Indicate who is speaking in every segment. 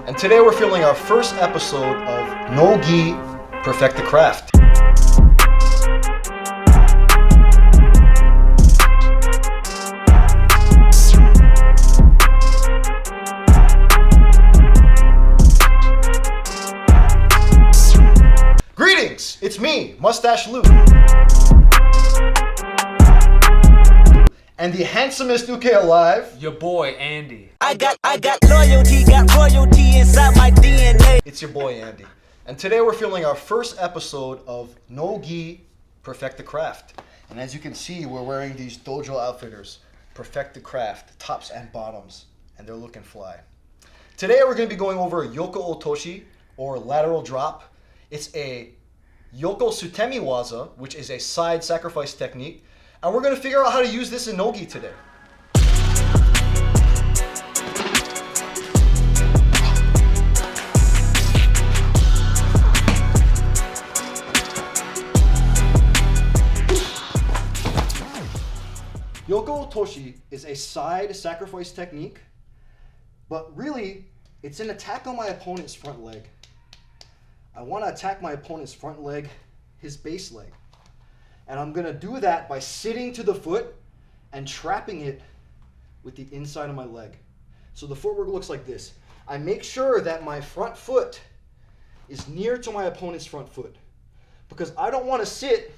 Speaker 1: And today we're filming our first episode of Nogi, Perfect the Craft. Greetings, it's me, Mustache Lou. And the handsomest Uke alive,
Speaker 2: your boy Andy.
Speaker 3: I got loyalty, got royalty inside my DNA.
Speaker 1: It's your boy Andy. And today we're filming our first episode of Nogi, Perfect the Craft. And as you can see, we're wearing these Dojo outfitters, Perfect the Craft, tops and bottoms, and they're looking fly. Today we're going to be going over Yoko Otoshi, or lateral drop. It's a Yoko Sutemi waza, which is a side sacrifice technique. And we're going to figure out how to use this in Nogi today. Yoko Otoshi is a side sacrifice technique, but really, it's an attack on my opponent's front leg. I want to attack my opponent's front leg, his base leg. And I'm going to do that by sitting to the foot and trapping it with the inside of my leg. So the footwork looks like this. I make sure that my front foot is near to my opponent's front foot, because I don't want to sit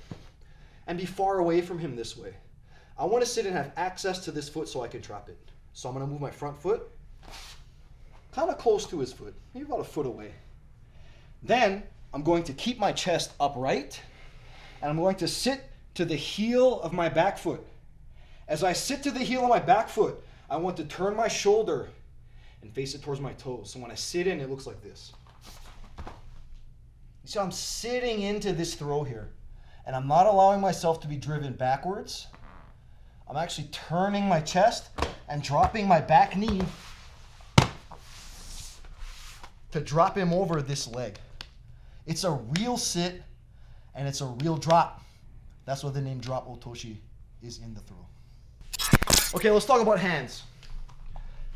Speaker 1: and be far away from him this way. I want to sit and have access to this foot so I can trap it. So I'm going to move my front foot kind of close to his foot, maybe about a foot away. Then I'm going to keep my chest upright, and I'm going to sit to the heel of my back foot. As I sit to the heel of my back foot, I want to turn my shoulder and face it towards my toes. So when I sit in, it looks like this. You see, I'm sitting into this throw here, and I'm not allowing myself to be driven backwards. I'm actually turning my chest and dropping my back knee to drop him over this leg. It's a real sit, and it's a real drop. That's what the name drop Otoshi is in the throw. Okay, let's talk about hands.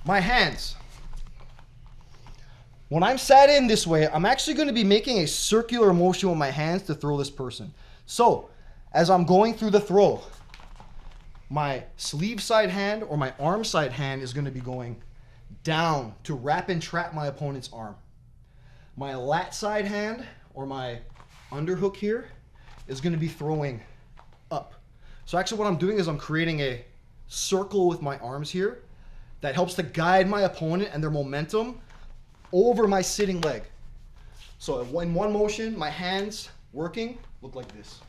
Speaker 1: My hands. When I'm sat in this way, I'm actually going to be making a circular motion with my hands to throw this person. So, as I'm going through the throw, my sleeve side hand or my arm side hand is going to be going down to wrap and trap my opponent's arm. My lat side hand or my underhook here is going to be throwing up. So actually what I'm doing is I'm creating a circle with my arms here that helps to guide my opponent and their momentum over my sitting leg. So in one motion, my hands working look like this.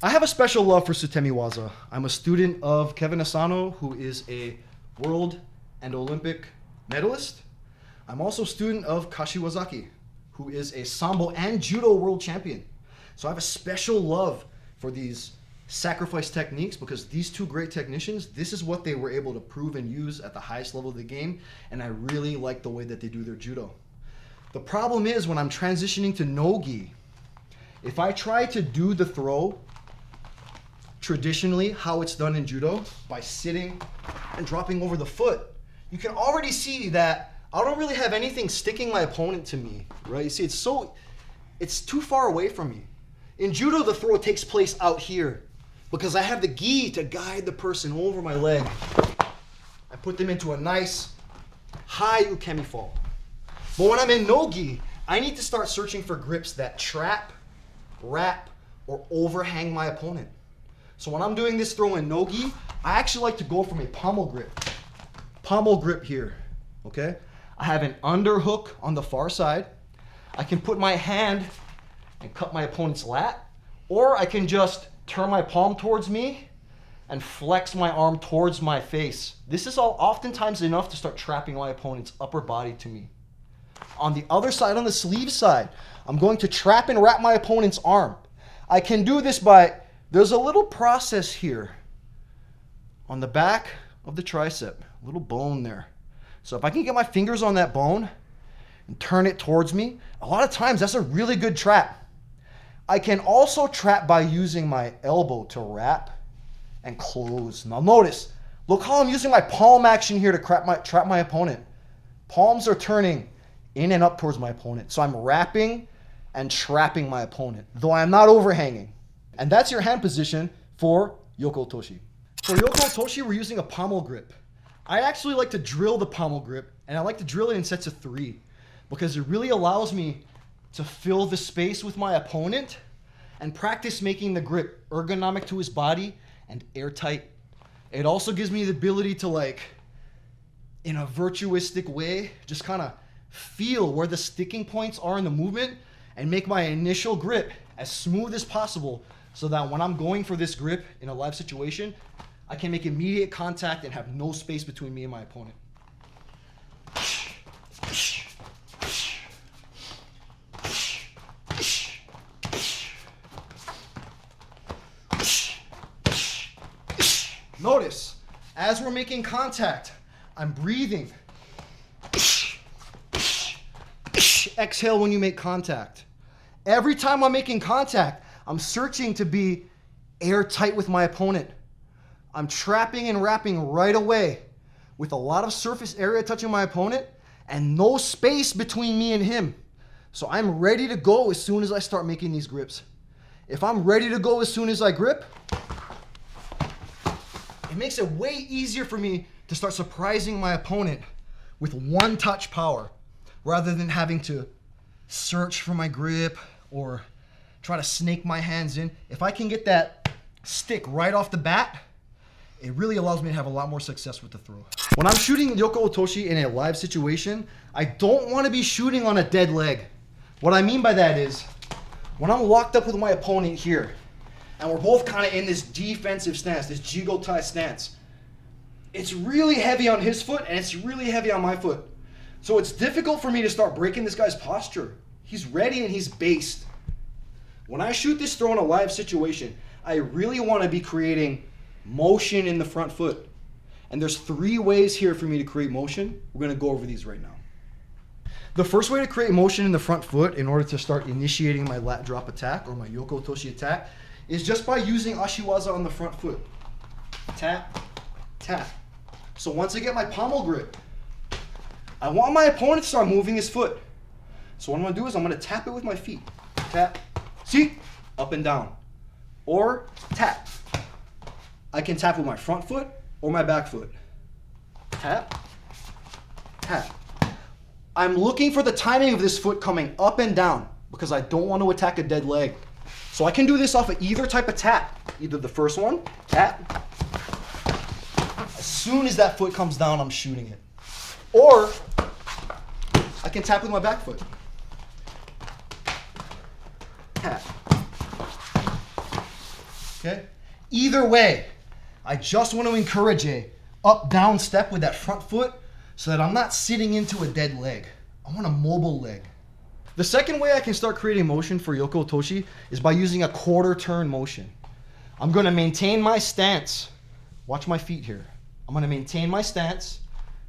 Speaker 1: I have a special love for Sutemi waza. I'm a student of Kevin Asano, who is a world and Olympic medalist. I'm also a student of Kashiwazaki, who is a Sambo and Judo world champion. So I have a special love for these sacrifice techniques, because these two great technicians, this is what they were able to prove and use at the highest level of the game, and I really like the way that they do their Judo. The problem is when I'm transitioning to Nogi, if I try to do the throw traditionally how it's done in Judo, by sitting and dropping over the foot, you can already see that I don't really have anything sticking my opponent to me, right? You see, it's too far away from me. In Judo, the throw takes place out here because I have the gi to guide the person over my leg. I put them into a nice high ukemi fall. But when I'm in Nogi, I need to start searching for grips that trap, wrap, or overhang my opponent. So when I'm doing this throw in Nogi, I actually like to go from a pommel grip. Pommel grip here, okay? I have an underhook on the far side. I can put my hand and cut my opponent's lat, or I can just turn my palm towards me and flex my arm towards my face. This is all oftentimes enough to start trapping my opponent's upper body to me. On the other side, on the sleeve side, I'm going to trap and wrap my opponent's arm. I can do this by, there's a little process here on the back of the tricep, a little bone there. So if I can get my fingers on that bone and turn it towards me, a lot of times that's a really good trap. I can also trap by using my elbow to wrap and close. Now notice, Look how I'm using my palm action here to trap my opponent. Palms are turning in and up towards my opponent. So I'm wrapping and trapping my opponent, though I'm not overhanging. And that's your hand position for Yoko Otoshi. For Yoko Otoshi, we're using a pommel grip. I actually like to drill the pommel grip, and I like to drill it in sets of 3 because it really allows me to fill the space with my opponent and practice making the grip ergonomic to his body and airtight. It also gives me the ability to, like, in a virtuistic way, just kind of feel where the sticking points are in the movement and make my initial grip as smooth as possible so that when I'm going for this grip in a live situation, I can make immediate contact and have no space between me and my opponent. Notice, as we're making contact, I'm breathing. Exhale when you make contact. Every time I'm making contact, I'm searching to be airtight with my opponent. I'm trapping and wrapping right away with a lot of surface area touching my opponent and no space between me and him. So I'm ready to go as soon as I start making these grips. If I'm ready to go as soon as I grip, it makes it way easier for me to start surprising my opponent with one touch power rather than having to search for my grip or try to snake my hands in. If I can get that stick right off the bat, it really allows me to have a lot more success with the throw. When I'm shooting Yoko Otoshi in a live situation, I don't want to be shooting on a dead leg. What I mean by that is, when I'm locked up with my opponent here, and we're both kind of in this defensive stance, this jigotai stance, it's really heavy on his foot and it's really heavy on my foot. So it's difficult for me to start breaking this guy's posture. He's ready and he's based. When I shoot this throw in a live situation, I really want to be creating motion in the front foot. And there's 3 ways here for me to create motion. We're going to go over these right now. The first way to create motion in the front foot in order to start initiating my lat drop attack or my Yoko Otoshi attack is just by using ashiwaza on the front foot. Tap, tap. So once I get my pommel grip, I want my opponent to start moving his foot. So what I'm going to do is I'm going to tap it with my feet. Tap. See? Up and down. Or tap. I can tap with my front foot or my back foot. Tap. Tap. I'm looking for the timing of this foot coming up and down because I don't want to attack a dead leg. So I can do this off of either type of tap. Either the first one, tap. As soon as that foot comes down, I'm shooting it. Or I can tap with my back foot. Tap. Okay? Either way, I just want to encourage a up-down step with that front foot so that I'm not sitting into a dead leg. I want a mobile leg. The second way I can start creating motion for Yoko Otoshi is by using a quarter turn motion. I'm going to maintain my stance. Watch my feet here. I'm going to maintain my stance,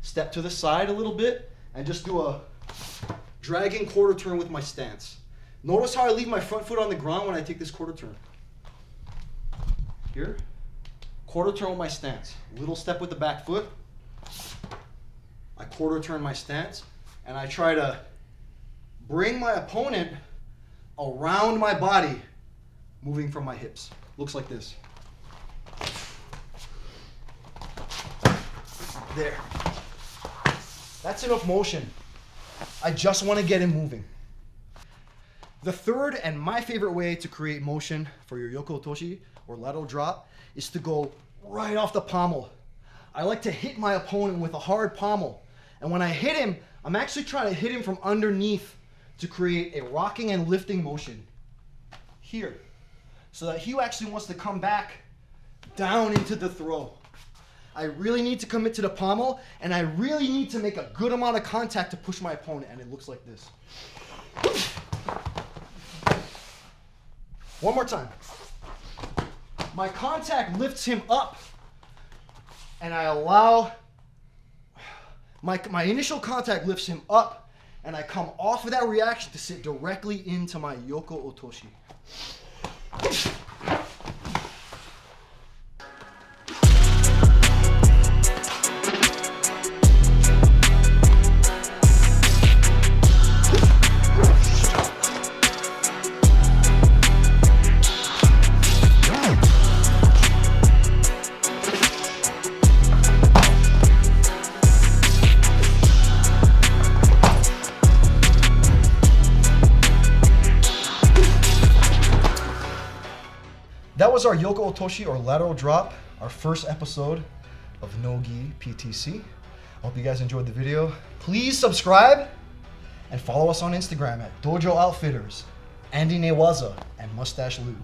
Speaker 1: step to the side a little bit, and just do a dragging quarter turn with my stance. Notice how I leave my front foot on the ground when I take this quarter turn. Here, quarter turn with my stance. Little step with the back foot. I quarter turn my stance, and I try to bring my opponent around my body, moving from my hips. Looks like this. There. That's enough motion. I just want to get him moving. The third and my favorite way to create motion for your Yoko Otoshi or lateral drop is to go right off the pommel. I like to hit my opponent with a hard pommel. And when I hit him, I'm actually trying to hit him from underneath to create a rocking and lifting motion here, so that he actually wants to come back down into the throw. I really need to commit to the pommel, and I really need to make a good amount of contact to push my opponent, and it looks like this. One more time. My contact lifts him up, and I allow, my initial contact lifts him up, and I come off of that reaction to sit directly into my Yoko Otoshi. was our Yoko Otoshi or lateral drop, our first episode of Nogi PTC. I hope you guys enjoyed the video. Please subscribe and follow us on Instagram at Dojo Outfitters, Andy Newaza, and Mustache Lou.